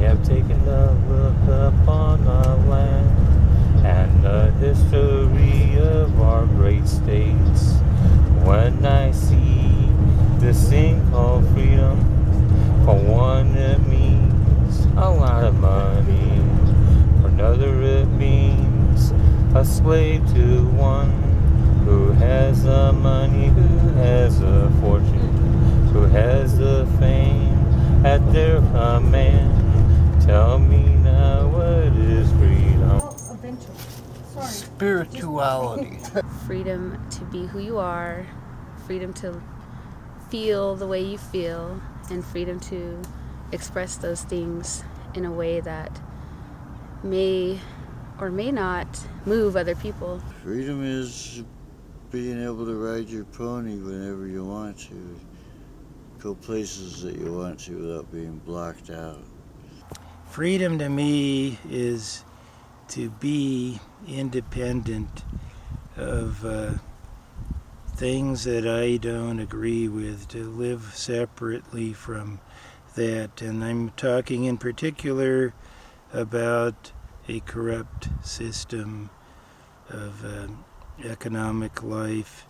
have taken a look upon our land and the history of our great states. When I see this thing called freedom, for one it means a lot of money, for another it means a slave to one who has the money, who has the fortune, who has the fame at their command. Tell me now, what is freedom? Spirituality. Freedom to be who you are, freedom to feel the way you feel, and freedom to express those things in a way that may or may not move other people. Freedom is being able to ride your pony whenever you want to, go places that you want to without being blocked out. Freedom to me is to be independent of things that I don't agree with, to live separately from that. And I'm talking in particular about a corrupt system of economic life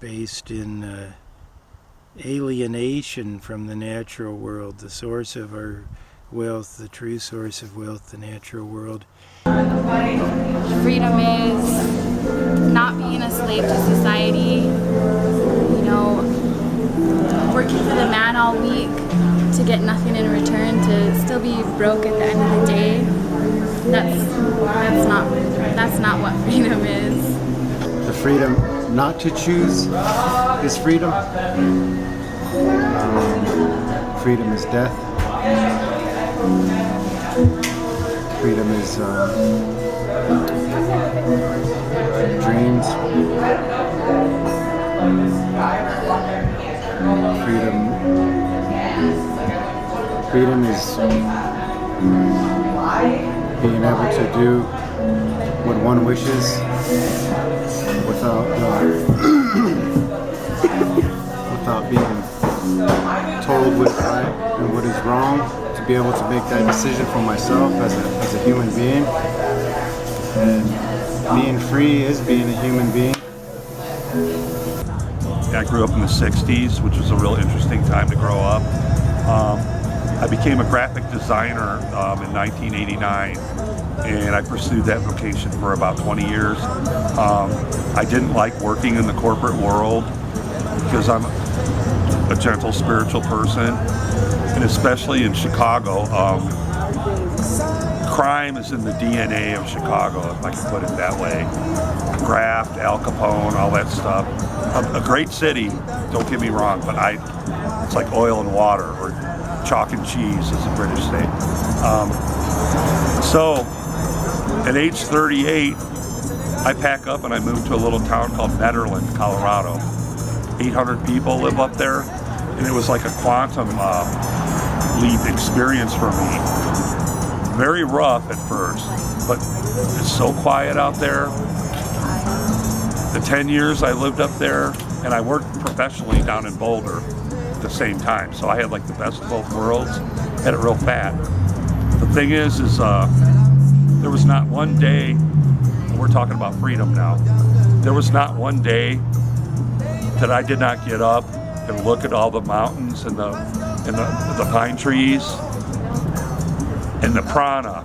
based in alienation from the natural world, the source of our wealth, the true source of wealth, the natural world. Freedom is not being a slave to society, working for the man all week to get nothing in return, to still be broke at the end of the day. That's not what freedom is. The freedom not to choose is freedom. Freedom is death. Freedom is dreams. Freedom is being able to do what one wishes without being told what is right and what is wrong, to be able to make that decision for myself as a human being. And being free is being a human being. I grew up in the 60s, which was a real interesting time to grow up. I became a graphic designer in 1989, and I pursued that vocation for about 20 years. I didn't like working in the corporate world because I'm a gentle spiritual person, and especially in Chicago, crime is in the DNA of Chicago, if I can put it that way. Graft, Al Capone, all that stuff. A great city, don't get me wrong, but it's like oil and water, or chalk and cheese, as the British say. So, at age 38, I pack up and I move to a little town called Nederland, Colorado. 800 people live up there, and it was like a quantum leap experience for me. Very rough at first, but it's so quiet out there. The 10 years I lived up there, and I worked professionally down in Boulder at the same time, so I had like the best of both worlds. Had it real fat. The thing is there was not one day, and we're talking about freedom now, there was not one day that I did not get up and look at all the mountains and the pine trees and the prana.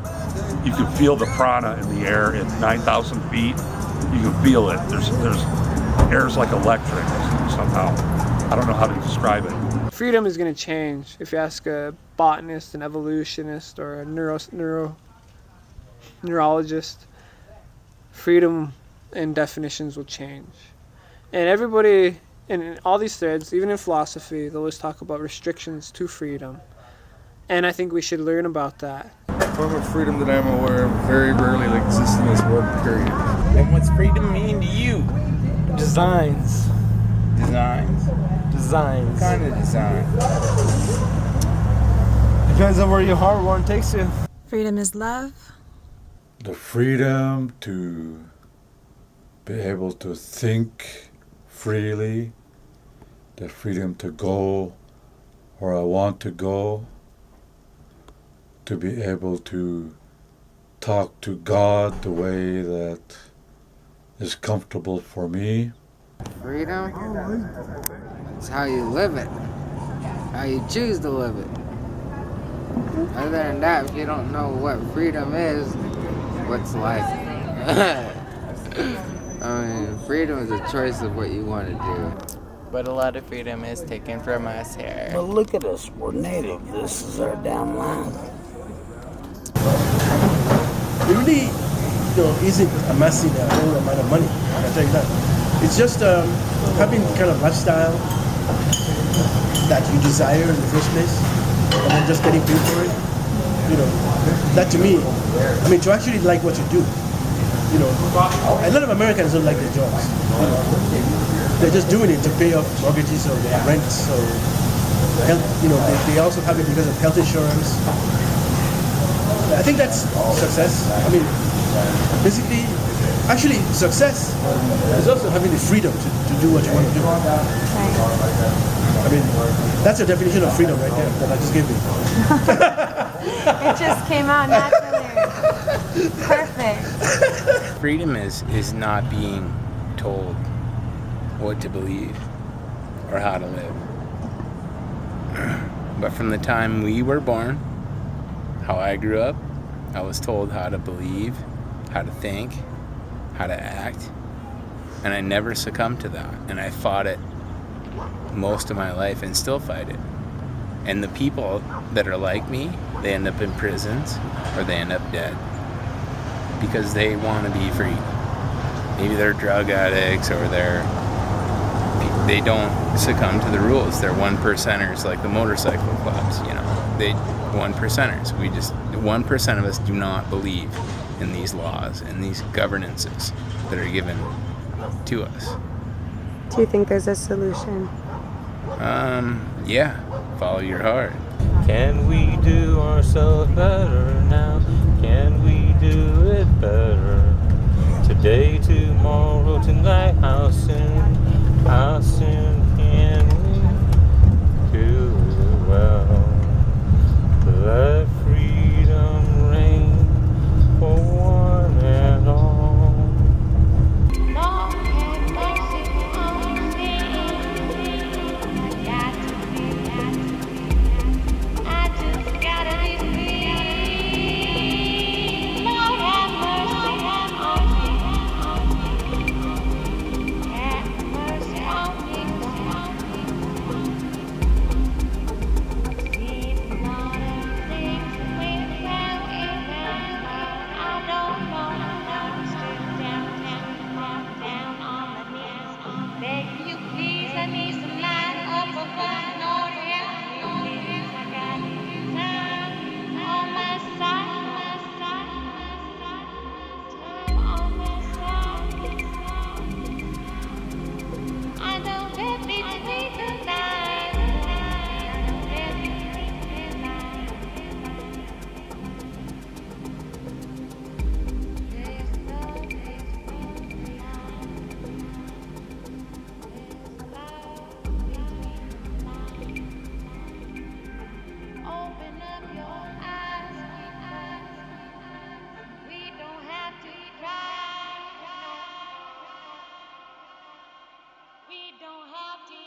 You can feel the prana in the air at 9,000 feet. You can feel it. There's air's like electric somehow. I don't know how to describe it. Freedom is going to change. If you ask a botanist, an evolutionist, or a neurologist, freedom and definitions will change. And everybody, in all these threads, even in philosophy, they always talk about restrictions to freedom. And I think we should learn about that. A form of freedom that I'm aware of very rarely exists in this world, period. And what's freedom mean to you? Designs. Designs? Designs. What kind of design? Depends on where your heart one takes you. Freedom is love. The freedom to be able to think freely, the freedom to go where I want to go, to be able to talk to God the way that is comfortable for me. Freedom is how you live it, how you choose to live it. Other than that, if you don't know what freedom is, what's life? I mean, freedom is a choice of what you want to do. But a lot of freedom is taken from us here. But look at us, we're native. This is our damn land. It really, isn't amassing a whole amount of money. I can tell you that. It's just having the kind of lifestyle that you desire in the first place, and then just getting paid for it. That to me, to actually like what you do. A lot of Americans don't like their jobs. They're just doing it to pay off mortgages or their rents or health. They also have it because of health insurance. I think that's success. Basically, actually, success is also having the freedom to do what you want to do. That's a definition of freedom right there that I just gave you. It just came out naturally. Perfect. Freedom is not being told what to believe or how to live. But from the time we were born, how I grew up, I was told how to believe, how to think, how to act, and I never succumbed to that. And I fought it most of my life and still fight it. And the people that are like me, they end up in prisons or they end up dead because they want to be free. Maybe they're drug addicts or they don't succumb to the rules. They're 1%ers like the motorcycle clubs, They 1%ers. 1% of us do not believe in these laws and these governances that are given to us. Do you think there's a solution? Yeah. Follow your heart. Can we do ourselves better now? Can we do it better? Today, tomorrow, tonight, how soon can we do it well? Let freedom reign for one and all. Lord have mercy on me. I just gotta be free. Lord have mercy on me. Have mercy on me. Begging you, please, I need some light up above. Lord, help me, please. I got time on my side, time on my side. I don't live between the lines. I don't live between the lines. There's no open up your eyes. We don't have to cry. We don't have to